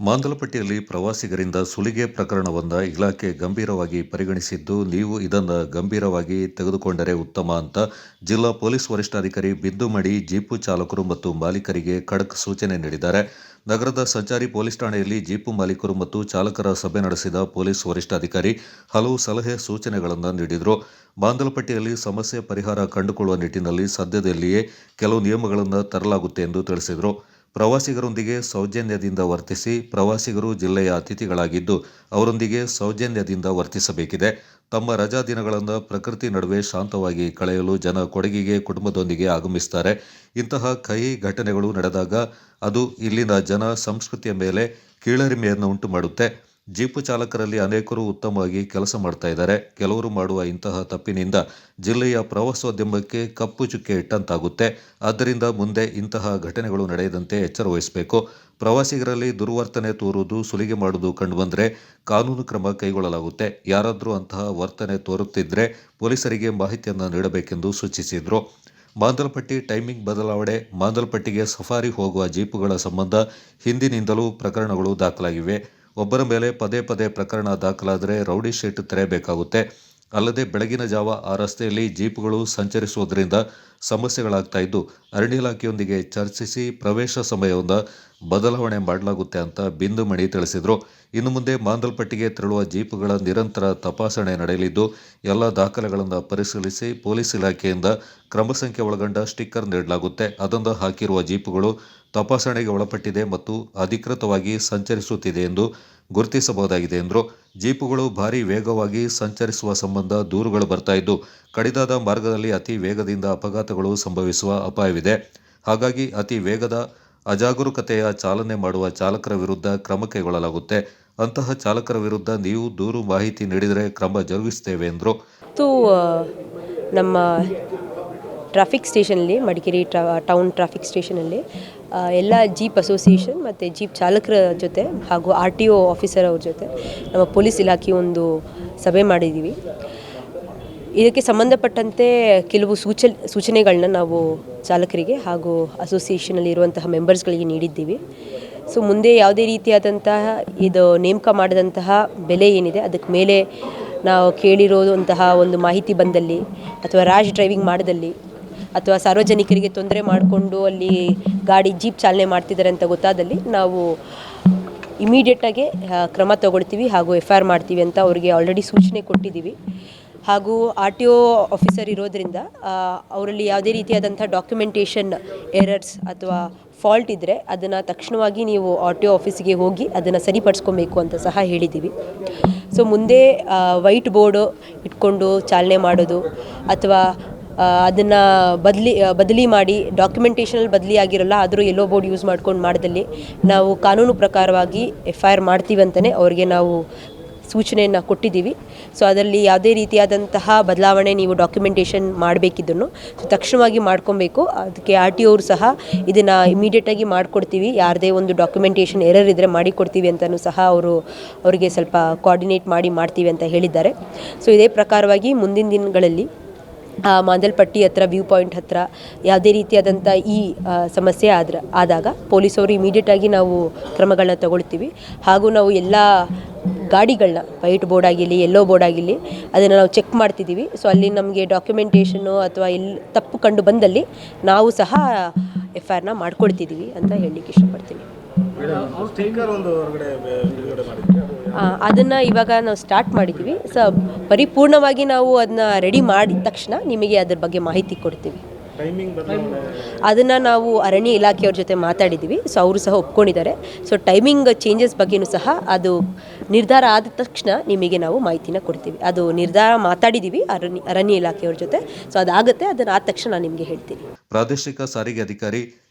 ಮಾಂದಲಪಟ್ಟಿಯಲ್ಲಿ ಪ್ರವಾಸಿಗರಿಂದ ಸುಲಿಗೆ ಪ್ರಕರಣವೊಂದ ಇಲಾಖೆ ಗಂಭೀರವಾಗಿ ಪರಿಗಣಿಸಿದ್ದು, ನೀವು ಇದನ್ನು ಗಂಭೀರವಾಗಿ ತೆಗೆದುಕೊಂಡರೆ ಉತ್ತಮ ಅಂತ ಜಿಲ್ಲಾ ಪೊಲೀಸ್ ವರಿಷ್ಠಾಧಿಕಾರಿ ಬಿಂದುಮಡಿ ಜೀಪು ಚಾಲಕರು ಮತ್ತು ಮಾಲೀಕರಿಗೆ ಖಡಕ್ ಸೂಚನೆ ನೀಡಿದ್ದಾರೆ. ನಗರದ ಸಂಚಾರಿ ಪೊಲೀಸ್ ಠಾಣೆಯಲ್ಲಿ ಜೀಪು ಮಾಲೀಕರು ಮತ್ತು ಚಾಲಕರ ಸಭೆ ನಡೆಸಿದ ಪೊಲೀಸ್ ವರಿಷ್ಠಾಧಿಕಾರಿ ಹಲವು ಸಲಹೆ ಸೂಚನೆಗಳನ್ನು ನೀಡಿದರು. ಮಾಂದಲಪಟ್ಟಿಯಲ್ಲಿ ಸಮಸ್ಯೆ ಪರಿಹಾರ ಕಂಡುಕೊಳ್ಳುವ ನಿಟ್ಟಿನಲ್ಲಿ ಸದ್ಯದಲ್ಲಿಯೇ ಕೆಲವು ನಿಯಮಗಳನ್ನು ತರಲಾಗುತ್ತೆ ಎಂದು ತಿಳಿಸಿದರು. ಪ್ರವಾಸಿಗರೊಂದಿಗೆ ಸೌಜನ್ಯದಿಂದ ವರ್ತಿಸಿ. ಪ್ರವಾಸಿಗರು ಜಿಲ್ಲೆಯ ಅತಿಥಿಗಳಾಗಿದ್ದು, ಅವರೊಂದಿಗೆ ಸೌಜನ್ಯದಿಂದ ವರ್ತಿಸಬೇಕಿದೆ. ತಮ್ಮ ರಜಾ ದಿನಗಳನ್ನು ಪ್ರಕೃತಿ ನಡುವೆ ಶಾಂತವಾಗಿ ಕಳೆಯಲು ಜನ ಕೊಡಗಿಗೆ ಕುಟುಂಬದೊಂದಿಗೆ ಆಗಮಿಸುತ್ತಾರೆ. ಇಂತಹ ಕಹಿ ಘಟನೆಗಳು ನಡೆದಾಗ ಅದು ಇಲ್ಲಿನ ಜನ ಸಂಸ್ಕೃತಿಯ ಮೇಲೆ ಕೀಳರಿಮೆಯನ್ನು ಉಂಟು ಮಾಡುತ್ತೆ. ಜೀಪು ಚಾಲಕರಲ್ಲಿ ಅನೇಕರು ಉತ್ತಮವಾಗಿ ಕೆಲಸ ಮಾಡ್ತಾ ಇದ್ದಾರೆ. ಕೆಲವರು ಮಾಡುವ ಇಂತಹ ತಪ್ಪಿನಿಂದ ಜಿಲ್ಲೆಯ ಪ್ರವಾಸೋದ್ಯಮಕ್ಕೆ ಕಪ್ಪು ಚುಕ್ಕೆ ಇಟ್ಟಂತಾಗುತ್ತೆ. ಆದ್ದರಿಂದ ಮುಂದೆ ಇಂತಹ ಘಟನೆಗಳು ನಡೆಯದಂತೆ ಎಚ್ಚರ ವಹಿಸಬೇಕು. ಪ್ರವಾಸಿಗರಲ್ಲಿ ದುರ್ವರ್ತನೆ ತೋರುವುದು, ಸುಲಿಗೆ ಮಾಡುವುದು ಕಂಡುಬಂದರೆ ಕಾನೂನು ಕ್ರಮ ಕೈಗೊಳ್ಳಲಾಗುತ್ತೆ. ಯಾರಾದರೂ ಅಂತಹ ವರ್ತನೆ ತೋರುತ್ತಿದ್ದರೆ ಪೊಲೀಸರಿಗೆ ಮಾಹಿತಿಯನ್ನು ನೀಡಬೇಕೆಂದು ಸೂಚಿಸಿದರು. ಮಾಂದಲಪಟ್ಟಿ ಟೈಮಿಂಗ್ ಬದಲಾವಣೆ. ಮಾಂದಲಪಟ್ಟಿಗೆ ಸಫಾರಿ ಹೋಗುವ ಜೀಪುಗಳ ಸಂಬಂಧ ಹಿಂದಿನಿಂದಲೂ ಪ್ರಕರಣಗಳು ದಾಖಲಾಗಿವೆ. ಒಬ್ಬರ ಮೇಲೆ ಪದೇ ಪದೇ ಪ್ರಕರಣ ದಾಖಲಾದರೆ ರೌಡಿ ಶೀಟ್ ತೆರೆಯಬೇಕಾಗುತ್ತೆ. ಅಲ್ಲದೆ ಬೆಳಗಿನ ಜಾವ ಆ ರಸ್ತೆಯಲ್ಲಿ ಜೀಪುಗಳು ಸಂಚರಿಸುವುದರಿಂದ ಸಮಸ್ಯೆಗಳಾಗ್ತಾ ಇದ್ದು, ಅರಣ್ಯ ಇಲಾಖೆಯೊಂದಿಗೆ ಚರ್ಚಿಸಿ ಪ್ರವೇಶ ಸಮಯವನ್ನು ಬದಲಾವಣೆ ಮಾಡಲಾಗುತ್ತೆ ಅಂತ ಬಿಂದುಮಣಿ ತಿಳಿಸಿದರು. ಇನ್ನು ಮುಂದೆ ಮಾಂದಲಪಟ್ಟಿಗೆ ತೆರಳುವ ಜೀಪುಗಳ ನಿರಂತರ ತಪಾಸಣೆ ನಡೆಯಲಿದ್ದು, ಎಲ್ಲ ದಾಖಲೆಗಳನ್ನು ಪರಿಶೀಲಿಸಿ ಪೊಲೀಸ್ ಇಲಾಖೆಯಿಂದ ಕ್ರಮ ಸಂಖ್ಯೆ ಒಳಗೊಂಡ ಸ್ಟಿಕ್ಕರ್ ನೀಡಲಾಗುತ್ತೆ. ಅದನ್ನು ಹಾಕಿರುವ ಜೀಪುಗಳು ತಪಾಸಣೆಗೆ ಒಳಪಟ್ಟಿದೆ ಮತ್ತು ಅಧಿಕೃತವಾಗಿ ಸಂಚರಿಸುತ್ತಿದೆ ಎಂದು ಗುರುತಿಸಬಹುದಾಗಿದೆ ಎಂದರು. ಜೀಪುಗಳು ಭಾರೀ ವೇಗವಾಗಿ ಸಂಚರಿಸುವ ಸಂಬಂಧ ದೂರುಗಳು ಬರ್ತಾ ಇದ್ದು, ಕಡಿದಾದ ಮಾರ್ಗದಲ್ಲಿ ಅತಿ ವೇಗದಿಂದ ಅಪಘಾತಗಳು ಸಂಭವಿಸುವ ಅಪಾಯವಿದೆ. ಹಾಗಾಗಿ ಅತಿ ವೇಗದ ಅಜಾಗರೂಕತೆಯ ಚಾಲನೆ ಮಾಡುವ ಚಾಲಕರ ವಿರುದ್ಧ ಕ್ರಮ ಕೈಗೊಳ್ಳಲಾಗುತ್ತೆ. ಅಂತಹ ಚಾಲಕರ ವಿರುದ್ಧ ನೀವು ದೂರು ಮಾಹಿತಿ ನೀಡಿದರೆ ಕ್ರಮ ಜರುಗಿಸುತ್ತೇವೆ ಎಂದರು. ನಮ್ಮ ಟ್ರಾಫಿಕ್ ಸ್ಟೇಷನಲ್ಲಿ, ಮಡಿಕೇರಿ ಟೌನ್ ಟ್ರಾಫಿಕ್ ಸ್ಟೇಷನಲ್ಲಿ ಎಲ್ಲ ಜೀಪ್ ಅಸೋಸಿಯೇಷನ್ ಮತ್ತು ಜೀಪ್ ಚಾಲಕರ ಜೊತೆ ಹಾಗೂ RTO ಆಫೀಸರ್ ಅವ್ರ ಜೊತೆ ನಮ್ಮ ಪೊಲೀಸ್ ಇಲಾಖೆ ಒಂದು ಸಭೆ ಮಾಡಿದ್ದೀವಿ. ಇದಕ್ಕೆ ಸಂಬಂಧಪಟ್ಟಂತೆ ಕೆಲವು ಸೂಚನೆಗಳನ್ನ ನಾವು ಚಾಲಕರಿಗೆ ಹಾಗೂ ಅಸೋಸಿಯೇಷನಲ್ಲಿ ಇರುವಂತಹ ಮೆಂಬರ್ಸ್ಗಳಿಗೆ ನೀಡಿದ್ದೀವಿ. ಸೊ ಮುಂದೆ ಯಾವುದೇ ರೀತಿಯಾದಂತಹ ಇದು ನೇಮಕ ಮಾಡಿದಂತಹ ಬೆಲೆ ಏನಿದೆ ಅದಕ್ಕೆ ಮೇಲೆ ನಾವು ಕೇಳಿರುವಂತಹ ಒಂದು ಮಾಹಿತಿ ಬಂದಲ್ಲಿ, ಅಥವಾ ರ್ಯಾಶ್ ಡ್ರೈವಿಂಗ್ ಮಾಡಿದಲ್ಲಿ, ಅಥವಾ ಸಾರ್ವಜನಿಕರಿಗೆ ತೊಂದರೆ ಮಾಡಿಕೊಂಡು ಅಲ್ಲಿ ಜೀಪ್ ಚಾಲನೆ ಮಾಡ್ತಿದ್ದಾರೆ ಅಂತ ಗೊತ್ತಾದಲ್ಲಿ ನಾವು ಇಮಿಡಿಯೇಟಾಗಿ ಕ್ರಮ ತಗೊಳ್ತೀವಿ ಹಾಗೂ FIR ಮಾಡ್ತೀವಿ ಅಂತ ಅವರಿಗೆ ಆಲ್ರೆಡಿ ಸೂಚನೆ ಕೊಟ್ಟಿದ್ದೀವಿ. ಹಾಗೂ RTO ಆಫೀಸರ್ ಇರೋದ್ರಿಂದ ಅವರಲ್ಲಿ ಯಾವುದೇ ರೀತಿಯಾದಂಥ ಡಾಕ್ಯುಮೆಂಟೇಷನ್ ಎರರ್ಸ್ ಅಥವಾ ಫಾಲ್ಟ್ ಇದ್ದರೆ ಅದನ್ನು ತಕ್ಷಣವಾಗಿ ನೀವು RTO ಆಫೀಸಿಗೆ ಹೋಗಿ ಅದನ್ನು ಸರಿಪಡಿಸ್ಕೊಬೇಕು ಅಂತ ಸಹ ಹೇಳಿದ್ದೀವಿ. ಸೊ ಮುಂದೆ ವೈಟ್ ಬೋರ್ಡು ಇಟ್ಕೊಂಡು ಚಾಲನೆ ಮಾಡೋದು ಅಥವಾ ಅದನ್ನು ಬದಲಿ ಮಾಡಿ ಡಾಕ್ಯುಮೆಂಟೇಷನಲ್ಲಿ ಬದಲಿ ಆಗಿರೋಲ್ಲ ಆದರೂ ಎಲ್ಲೋ ಬೋರ್ಡ್ ಯೂಸ್ ಮಾಡ್ಕೊಂಡು ಮಾಡಿದಲ್ಲಿ ನಾವು ಕಾನೂನು ಪ್ರಕಾರವಾಗಿ FIR ಮಾಡ್ತೀವಿ ಅಂತಲೇ ಅವ್ರಿಗೆ ನಾವು ಸೂಚನೆಯನ್ನು ಕೊಟ್ಟಿದ್ದೀವಿ. ಸೊ ಅದರಲ್ಲಿ ಯಾವುದೇ ರೀತಿಯಾದಂತಹ ಬದಲಾವಣೆ ನೀವು ಡಾಕ್ಯುಮೆಂಟೇಷನ್ ಮಾಡಬೇಕಿದ್ದನ್ನು ತಕ್ಷಣವಾಗಿ ಮಾಡ್ಕೊಬೇಕು. ಅದಕ್ಕೆ RTO ಅವರು ಸಹ ಇದನ್ನು ಇಮಿಡಿಯೇಟಾಗಿ ಮಾಡಿಕೊಡ್ತೀವಿ. ಯಾರದೇ ಒಂದು ಡಾಕ್ಯುಮೆಂಟೇಷನ್ ಎರರ್ ಇದ್ದರೆ ಮಾಡಿಕೊಡ್ತೀವಿ ಅಂತಲೂ ಸಹ ಅವರಿಗೆ ಸ್ವಲ್ಪ ಕೋಆರ್ಡಿನೇಟ್ ಮಾಡ್ತೀವಿ ಅಂತ ಹೇಳಿದ್ದಾರೆ. ಸೊ ಇದೇ ಪ್ರಕಾರವಾಗಿ ಮುಂದಿನ ದಿನಗಳಲ್ಲಿ ಮಾಂದಲಪಟ್ಟಿ ಹತ್ರ, ವ್ಯೂ ಪಾಯಿಂಟ್ ಹತ್ರ ಯಾವುದೇ ರೀತಿಯಾದಂಥ ಈ ಸಮಸ್ಯೆ ಆದಾಗ ಪೊಲೀಸವರು ಇಮಿಡಿಯೇಟಾಗಿ ನಾವು ಕ್ರಮಗಳನ್ನ ತಗೊಳ್ತೀವಿ. ಹಾಗೂ ನಾವು ಎಲ್ಲ ಗಾಡಿಗಳನ್ನ ವೈಟ್ ಬೋರ್ಡ್ ಆಗಿರಲಿ, ಯೆಲ್ಲೋ ಬೋರ್ಡ್ ಆಗಿರಲಿ ಅದನ್ನು ನಾವು ಚೆಕ್ ಮಾಡ್ತಿದ್ದೀವಿ. ಸೊ ಅಲ್ಲಿ ನಮಗೆ ಡಾಕ್ಯುಮೆಂಟೇಷನ್ನು ಅಥವಾ ತಪ್ಪು ಕಂಡು ಬಂದಲ್ಲಿ ನಾವು ಸಹ FIRನ ಮಾಡ್ಕೊಳ್ತಿದ್ದೀವಿ ಅಂತ ಹೇಳಲಿಕ್ಕೆ ಇಷ್ಟಪಡ್ತೀನಿ. ಅದನ್ನು ಇವಾಗ ನಾವು ಸ್ಟಾರ್ಟ್ ಮಾಡಿದ್ದೀವಿ. ಸೊ ಪರಿಪೂರ್ಣವಾಗಿ ನಾವು ಅದನ್ನ ರೆಡಿ ಮಾಡಿದ ತಕ್ಷಣ ನಿಮಗೆ ಅದ್ರ ಬಗ್ಗೆ ಮಾಹಿತಿ ಕೊಡ್ತೀವಿ. ಅದನ್ನು ನಾವು ಅರಣ್ಯ ಇಲಾಖೆಯವ್ರ ಜೊತೆ ಮಾತಾಡಿದ್ದೀವಿ. ಸೊ ಅವರು ಸಹ ಒಪ್ಕೊಂಡಿದ್ದಾರೆ. ಸೊ ಟೈಮಿಂಗ್ ಚೇಂಜಸ್ ಬಗ್ಗೆಯೂ ಸಹ ಅದು ನಿರ್ಧಾರ ಆದ ತಕ್ಷಣ ನಿಮಗೆ ನಾವು ಮಾಹಿತಿನ ಕೊಡ್ತೀವಿ. ಅದು ನಿರ್ಧಾರ ಮಾತಾಡಿದ್ದೀವಿ ಅರಣ್ಯ ಇಲಾಖೆಯವ್ರ ಜೊತೆ. ಸೊ ಅದಾಗುತ್ತೆ, ಅದನ್ನು ಆದ ತಕ್ಷಣ ನಾನು ನಿಮಗೆ ಹೇಳ್ತೀನಿ. ಪ್ರಾದೇಶಿಕ ಸಾರಿಗೆ ಅಧಿಕಾರಿ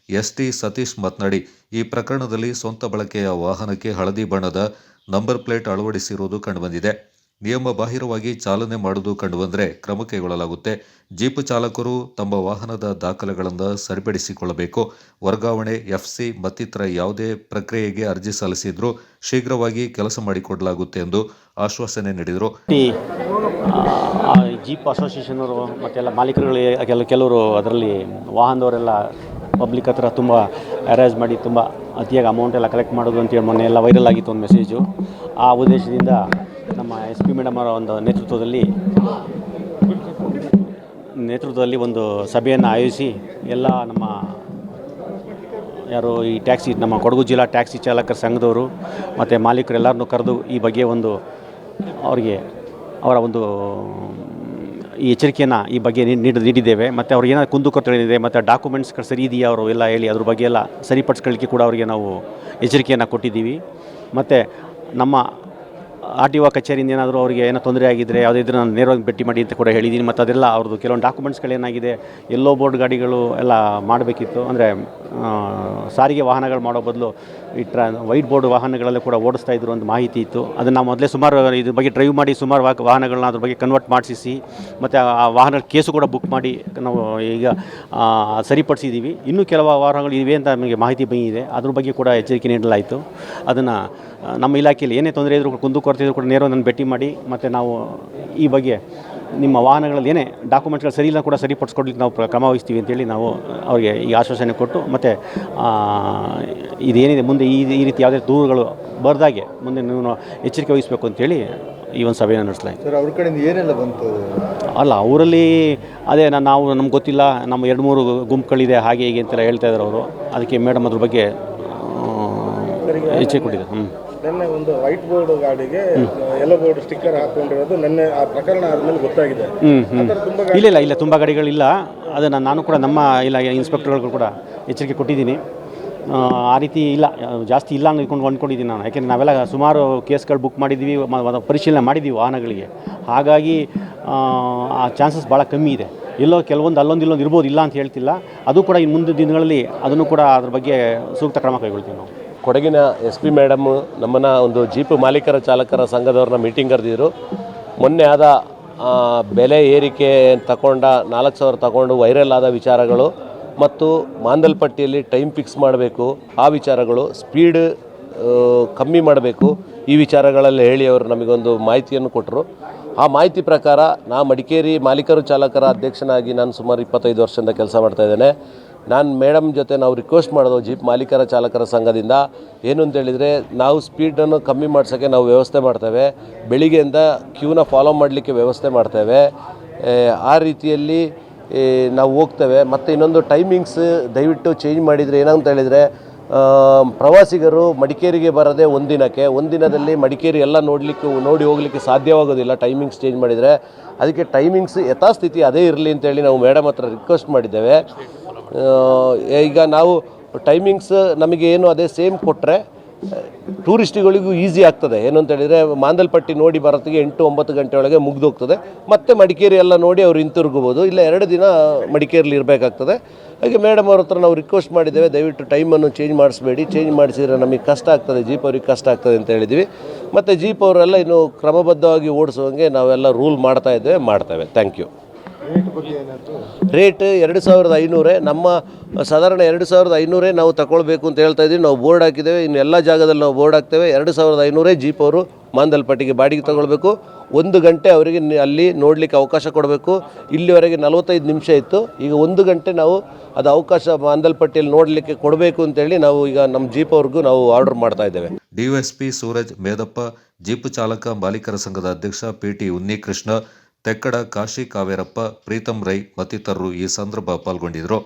ST ಸತೀಶ್ ಮಾತನಾಡಿ, ಈ ಪ್ರಕರಣದಲ್ಲಿ ಸ್ವಂತ ಬಳಕೆಯ ವಾಹನಕ್ಕೆ ಹಳದಿ ಬಣ್ಣದ ನಂಬರ್ ಪ್ಲೇಟ್ ಅಳವಡಿಸಿರುವುದು ಕಂಡುಬಂದಿದೆ. ನಿಯಮ ಬಾಹಿರವಾಗಿ ಚಾಲನೆ ಮಾಡುವುದು ಕಂಡುಬಂದರೆ ಕ್ರಮ ಕೈಗೊಳ್ಳಲಾಗುತ್ತೆ. ಜೀಪು ಚಾಲಕರು ತಮ್ಮ ವಾಹನದ ದಾಖಲೆಗಳನ್ನು ಸರಿಪಡಿಸಿಕೊಳ್ಳಬೇಕು. ವರ್ಗಾವಣೆ, FC ಮತ್ತಿತರ ಯಾವುದೇ ಪ್ರಕ್ರಿಯೆಗೆ ಅರ್ಜಿ ಸಲ್ಲಿಸಿದ್ರೂ ಶೀಘ್ರವಾಗಿ ಕೆಲಸ ಮಾಡಿಕೊಡಲಾಗುತ್ತೆ ಎಂದು ಆಶ್ವಾಸನೆ ನೀಡಿದರು. ಜೀಪ್ ಅಸೋಸಿಯೇಷನ್ ಅವರು ಮತ್ತೆಲ್ಲ ಮಾಲೀಕರುಗಳು ಕೆಲವರು ಅದರಲ್ಲಿ ವಾಹನದವರೆಲ್ಲ ಪಬ್ಲಿಕ್ ಹತ್ರ ತುಂಬ ಅರೇಂಜ್ ಮಾಡಿ ತುಂಬ ಅತಿಯಾಗಿ ಅಮೌಂಟ್ ಎಲ್ಲ ಕಲೆಕ್ಟ್ ಮಾಡೋದು ಅಂತೇಳಿ ಮೊನ್ನೆ ಎಲ್ಲ ವೈರಲ್ ಆಗಿತ್ತು ಒಂದು ಮೆಸೇಜು. ಆ ಉದ್ದೇಶದಿಂದ ನಮ್ಮ ಎಸ್ ಪಿ ಮೇಡಮ್ ಅವರ ಒಂದು ನೇತೃತ್ವದಲ್ಲಿ ಒಂದು ಸಭೆಯನ್ನು ಆಯೋಜಿಸಿ ಎಲ್ಲ ನಮ್ಮ ಯಾರು ಈ ಟ್ಯಾಕ್ಸಿ ನಮ್ಮ ಕೊಡಗು ಜಿಲ್ಲಾ ಟ್ಯಾಕ್ಸಿ ಚಾಲಕರ ಸಂಘದವರು ಮತ್ತು ಮಾಲೀಕರು ಎಲ್ಲರನ್ನೂ ಕರೆದು ಈ ಬಗ್ಗೆ ಒಂದು ಅವರಿಗೆ ಅವರ ಒಂದು ಈ ಎಚ್ಚರಿಕೆಯನ್ನು ಈ ಬಗ್ಗೆ ನೀಡಿದ್ದೇವೆ. ಮತ್ತು ಅವ್ರಿಗೆ ಏನಾದ್ರು ಕುಂದುಕೊರತೆಗಳಿದೆ ಮತ್ತು ಡಾಕ್ಯುಮೆಂಟ್ಸ್ಗಳು ಸರಿ ಇದೆಯಾ ಅವರು ಎಲ್ಲ ಹೇಳಿ ಅದ್ರ ಬಗ್ಗೆ ಎಲ್ಲ ಸರಿಪಡಿಸ್ಕೊಳ್ಳಿಕ್ಕೆ ಕೂಡ ಅವರಿಗೆ ನಾವು ಎಚ್ಚರಿಕೆಯನ್ನು ಕೊಟ್ಟಿದ್ದೀವಿ. ಮತ್ತು ನಮ್ಮ RTO ಕಚೇರಿಯಿಂದ ಏನಾದರೂ ಅವರಿಗೆ ಏನೋ ತೊಂದರೆ ಆಗಿದ್ದರೆ ಯಾವುದೇ ಇದ್ದರೆ ನಾನು ನೇರವಾಗಿ ಭೇಟಿ ಮಾಡಿ ಅಂತ ಕೂಡ ಹೇಳಿದ್ದೀನಿ. ಮತ್ತು ಅದೆಲ್ಲ ಅವ್ರದ್ದು ಕೆಲವೊಂದು ಡಾಕ್ಯುಮೆಂಟ್ಸ್ಗಳೇನಾಗಿದೆ ಎಲ್ಲೋ ಬೋರ್ಡ್ ಗಾಡಿಗಳು ಎಲ್ಲ ಮಾಡಬೇಕಿತ್ತು. ಅಂದರೆ ಸಾರಿಗೆ ವಾಹನಗಳು ಮಾಡೋ ಬದಲು ಈ ವೈಟ್ ಬೋರ್ಡ್ ವಾಹನಗಳಲ್ಲೂ ಕೂಡ ಓಡಿಸ್ತಾ ಇದ್ರು ಒಂದು ಮಾಹಿತಿ ಇತ್ತು. ಅದನ್ನು ನಾವು ಮೊದಲೇ ಸುಮಾರು ಇದ್ರ ಬಗ್ಗೆ ಡ್ರೈವ್ ಮಾಡಿ ಸುಮಾರು ವಾಹನಗಳನ್ನ ಅದ್ರ ಬಗ್ಗೆ ಕನ್ವರ್ಟ್ ಮಾಡಿಸಿ ಮತ್ತು ಆ ವಾಹನದ ಕೇಸು ಕೂಡ ಬುಕ್ ಮಾಡಿ ನಾವು ಈಗ ಸರಿಪಡಿಸಿದ್ದೀವಿ. ಇನ್ನೂ ಕೆಲವು ವಾಹನಗಳು ಇವೆ ಅಂತ ನಮಗೆ ಮಾಹಿತಿ ಬಂದಿದೆ. ಅದ್ರ ಬಗ್ಗೆ ಕೂಡ ಎಚ್ಚರಿಕೆ ನೀಡಲಾಯಿತು. ಅದನ್ನು ನಮ್ಮ ಇಲಾಖೆಯಲ್ಲಿ ಏನೇ ತೊಂದರೆ ಇದ್ದರೂ ಕುಂದುಕೊರತೆ ಇದ್ದರೂ ಕೂಡ ನೇರವಾಗಿ ನನ್ನ ಭೇಟಿ ಮಾಡಿ ಮತ್ತು ನಾವು ಈ ಬಗ್ಗೆ ನಿಮ್ಮ ವಾಹನಗಳಲ್ಲಿ ಏನೇ ಡಾಕ್ಯುಮೆಂಟ್ಗಳು ಸರಿ ಇಲ್ಲ ಕೂಡ ಸರಿಪಡಿಸ್ಕೊಡ್ಲಿಕ್ಕೆ ನಾವು ಕ್ರಮ ವಹಿಸ್ತೀವಿ ಅಂತೇಳಿ ನಾವು ಅವರಿಗೆ ಈ ಆಶ್ವಾಸನೆ ಕೊಟ್ಟು ಮತ್ತು ಇದೇನಿದೆ ಮುಂದೆ ಈ ರೀತಿ ಯಾವುದೇ ದೂರುಗಳು ಬರದಾಗೆ ಮುಂದೆ ನೀವು ಎಚ್ಚರಿಕೆ ವಹಿಸಬೇಕು ಅಂತೇಳಿ ಈ ಒಂದು ಸಭೆಯನ್ನು ನಡೆಸಲಾಯಿತು. ಸರ್, ಅವ್ರ ಕಡೆಯಿಂದ ಏನೆಲ್ಲ ಬಂತು? ಅಲ್ಲ, ಅವರಲ್ಲಿ ಅದೇ ನಾವು ನಮ್ಗೆ ಗೊತ್ತಿಲ್ಲ, ನಮ್ಮ 2-3 ಗುಂಪುಗಳಿದೆ ಹಾಗೆ ಹೀಗೆ ಅಂತೆಲ್ಲ ಹೇಳ್ತಾ ಇದ್ದಾರೆ ಅವರು. ಅದಕ್ಕೆ ಮೇಡಮ್ ಅದ್ರ ಬಗ್ಗೆ ಎಚ್ಚರಿಕೆ ಕೊಟ್ಟಿದ್ದಾರೆ. ನಿನ್ನೆ ಒಂದು ವೈಟ್ ಬೋರ್ಡ್ ಗಾಡಿಗೆ ಯೆಲ್ಲೋ ಬೋರ್ಡ್ ಸ್ಟಿಕ್ಕರ್ ಹಾಕೊಂಡಿರೋದು ನಿನ್ನೆ ಆ ಪ್ರಕರಣ ಆದಮೇಲೆ ಗೊತ್ತಾಗಿದೆ. ಇಲ್ಲ ತುಂಬ ಗಾಡಿಗಳಿಲ್ಲ. ಅದನ್ನು ನಾನು ಕೂಡ ನಮ್ಮ ಇನ್ಸ್ಪೆಕ್ಟರ್ಗಳು ಕೂಡ ಎಚ್ಚರಿಕೆ ಕೊಟ್ಟಿದ್ದೀನಿ. ಆ ರೀತಿ ಇಲ್ಲ, ಜಾಸ್ತಿ ಇಲ್ಲ ಅಂದ್ಕೊಂಡಿದ್ದೀನಿ ನಾನು. ಯಾಕೆಂದರೆ ನಾವೆಲ್ಲ ಸುಮಾರು ಕೇಸ್ಗಳು ಬುಕ್ ಮಾಡಿದ್ದೀವಿ, ಪರಿಶೀಲನೆ ಮಾಡಿದ್ದೀವಿ ವಾಹನಗಳಿಗೆ. ಹಾಗಾಗಿ ಆ ಚಾನ್ಸಸ್ ಭಾಳ ಕಮ್ಮಿ ಇದೆ. ಎಲ್ಲೋ ಕೆಲವೊಂದು ಇಲ್ಲೊಂದು ಇರ್ಬೋದು, ಇಲ್ಲ ಅಂತ ಹೇಳ್ತಿಲ್ಲ. ಅದು ಕೂಡ ಇನ್ನು ಮುಂದಿನ ದಿನಗಳಲ್ಲಿ ಅದನ್ನು ಕೂಡ ಅದ್ರ ಬಗ್ಗೆ ಸೂಕ್ತ ಕ್ರಮ ಕೈಗೊಳ್ತೀವಿ ನಾವು. ಕೊಡಗಿನ SP ಮೇಡಮ್ಮು ನಮ್ಮನ್ನು ಒಂದು ಜೀಪ್ ಮಾಲೀಕರ ಚಾಲಕರ ಸಂಘದವ್ರನ್ನ ಮೀಟಿಂಗ್ ಕರೆದಿದ್ರು. ಮೊನ್ನೆ ಆದ ಬೆಲೆ ಏರಿಕೆ ತಗೊಂಡ 4,000 ತಗೊಂಡು ವೈರಲ್ ಆದ ವಿಚಾರಗಳು ಮತ್ತು ಮಾಂದಲ್ಪಟ್ಟಿಯಲ್ಲಿ ಟೈಮ್ ಫಿಕ್ಸ್ ಮಾಡಬೇಕು, ಆ ವಿಚಾರಗಳು, ಸ್ಪೀಡ್ ಕಮ್ಮಿ ಮಾಡಬೇಕು, ಈ ವಿಚಾರಗಳಲ್ಲಿ ಹೇಳಿ ಅವರು ನಮಗೊಂದು ಮಾಹಿತಿಯನ್ನು ಕೊಟ್ಟರು. ಆ ಮಾಹಿತಿ ಪ್ರಕಾರ ಮಡಿಕೇರಿ ಮಾಲೀಕರು ಚಾಲಕರ ಅಧ್ಯಕ್ಷನಾಗಿ ನಾನು ಸುಮಾರು 25 ವರ್ಷದಿಂದ ಕೆಲಸ ಮಾಡ್ತಾಯಿದ್ದೇನೆ. ನಾನು ಮೇಡಮ್ ಜೊತೆ ನಾವು ರಿಕ್ವೆಸ್ಟ್ ಮಾಡೋದು ಜೀಪ್ ಮಾಲೀಕರ ಚಾಲಕರ ಸಂಘದಿಂದ ಏನು ಅಂತೇಳಿದರೆ, ನಾವು ಸ್ಪೀಡನ್ನು ಕಮ್ಮಿ ಮಾಡ್ಸೋಕ್ಕೆ ನಾವು ವ್ಯವಸ್ಥೆ ಮಾಡ್ತೇವೆ. ಬೆಳಿಗ್ಗೆಯಿಂದ ಕ್ಯೂನ ಫಾಲೋ ಮಾಡಲಿಕ್ಕೆ ವ್ಯವಸ್ಥೆ ಮಾಡ್ತೇವೆ. ಆ ರೀತಿಯಲ್ಲಿ ನಾವು ಹೋಗ್ತೇವೆ. ಮತ್ತು ಇನ್ನೊಂದು ಟೈಮಿಂಗ್ಸ್ ದಯವಿಟ್ಟು ಚೇಂಜ್ ಮಾಡಿದರೆ ಏನಂತ ಹೇಳಿದರೆ, ಪ್ರವಾಸಿಗರು ಮಡಿಕೇರಿಗೆ ಬರೋದೇ ಒಂದಿನದಲ್ಲಿ ಮಡಿಕೇರಿ ಎಲ್ಲ ನೋಡಿ ಹೋಗಲಿಕ್ಕೆ ಸಾಧ್ಯವಾಗೋದಿಲ್ಲ ಟೈಮಿಂಗ್ಸ್ ಚೇಂಜ್ ಮಾಡಿದರೆ. ಅದಕ್ಕೆ ಟೈಮಿಂಗ್ಸ್ ಯಥಾಸ್ಥಿತಿ ಅದೇ ಇರಲಿ ಅಂತೇಳಿ ನಾವು ಮೇಡಮ್ ಹತ್ರ ರಿಕ್ವೆಸ್ಟ್ ಮಾಡಿದ್ದೇವೆ. ಈಗ ನಾವು ಟೈಮಿಂಗ್ಸ್ ನಮಗೆ ಏನು ಅದೇ ಸೇಮ್ ಕೊಟ್ಟರೆ ಟೂರಿಸ್ಟ್ಗಳಿಗೂ ಈಸಿ ಆಗ್ತದೆ. ಏನು ಅಂತ ಹೇಳಿದರೆ, ಮಾಂದಲ್ಪಟ್ಟಿ ನೋಡಿ ಬರೋತ್ತಿಗೆ 8-9 ಗಂಟೆ ಒಳಗೆ ಮುಗಿದೋಗ್ತದೆ. ಮತ್ತು ಮಡಿಕೇರಿ ಎಲ್ಲ ನೋಡಿ ಅವ್ರು ಹಿಂತಿರುಗ್ಬೋದು. ಇಲ್ಲ 2 ದಿನ ಮಡಿಕೇರಿಲಿ ಇರಬೇಕಾಗ್ತದೆ. ಹಾಗೆ ಮೇಡಮ್ ಅವ್ರ ಹತ್ರ ನಾವು ರಿಕ್ವೆಸ್ಟ್ ಮಾಡಿದ್ದೇವೆ, ದಯವಿಟ್ಟು ಟೈಮನ್ನು ಚೇಂಜ್ ಮಾಡಿಸ್ಬೇಡಿ. ಚೇಂಜ್ ಮಾಡಿಸಿದರೆ ನಮಗೆ ಕಷ್ಟ ಆಗ್ತದೆ, ಜೀಪ್ ಅವ್ರಿಗೆ ಕಷ್ಟ ಆಗ್ತದೆ ಅಂತ ಹೇಳಿದ್ವಿ. ಮತ್ತು ಜೀಪ್ ಅವರೆಲ್ಲ ಇನ್ನು ಕ್ರಮಬದ್ಧವಾಗಿ ಓಡಿಸುವಂಗೆ ನಾವೆಲ್ಲ ರೂಲ್ ಮಾಡ್ತೇವೆ. Thank you. ರೇಟ್ 2,500. ನಮ್ಮ ಸಾಧಾರಣ 2,500 ನಾವು ತಗೊಳ್ಬೇಕು ಅಂತ ಹೇಳ್ತಾ ಇದ್ದೀವಿ. ನಾವು ಬೋರ್ಡ್ ಹಾಕಿದ್ದೇವೆ, ಇನ್ನು ಎಲ್ಲ ಜಾಗದಲ್ಲಿ ನಾವು ಬೋರ್ಡ್ ಹಾಕ್ತೇವೆ. 2,500 ಜೀಪ್ ಅವರು ಮಾಂದಲ್ಪಟ್ಟಿಗೆ ಬಾಡಿಗೆ ತಗೊಳ್ಬೇಕು. 1 ಗಂಟೆ ಅವರಿಗೆ ಅಲ್ಲಿ ನೋಡಲಿಕ್ಕೆ ಅವಕಾಶ ಕೊಡಬೇಕು. ಇಲ್ಲಿವರೆಗೆ 45 ನಿಮಿಷ ಇತ್ತು. ಈಗ 1 ಗಂಟೆ ನಾವು ಅದು ಅವಕಾಶ ಮಾಂದಲ್ಪಟ್ಟಿಯಲ್ಲಿ ನೋಡಲಿಕ್ಕೆ ಕೊಡಬೇಕು ಅಂತೇಳಿ ನಾವು ಈಗ ನಮ್ಮ ಜೀಪ್ ಅವ್ರಿಗೂ ನಾವು ಆರ್ಡರ್ ಮಾಡ್ತಾ ಇದ್ದೇವೆ. DSP ಸೂರಜ್ ಮೇದಪ್ಪ, ಜೀಪು ಚಾಲಕ ಮಾಲೀಕರ ಸಂಘದ ಅಧ್ಯಕ್ಷ PT ಉನ್ನಿಕೃಷ್ಣ, ತೆಕ್ಕಡ ಕಾಶಿ ಕಾವೇರಪ್ಪ, ಪ್ರೀತಂ ರೈ ಮತ್ತಿತರರು ಈ ಸಂದರ್ಭ ಪಾಲ್ಗೊಂಡಿದ್ದರು.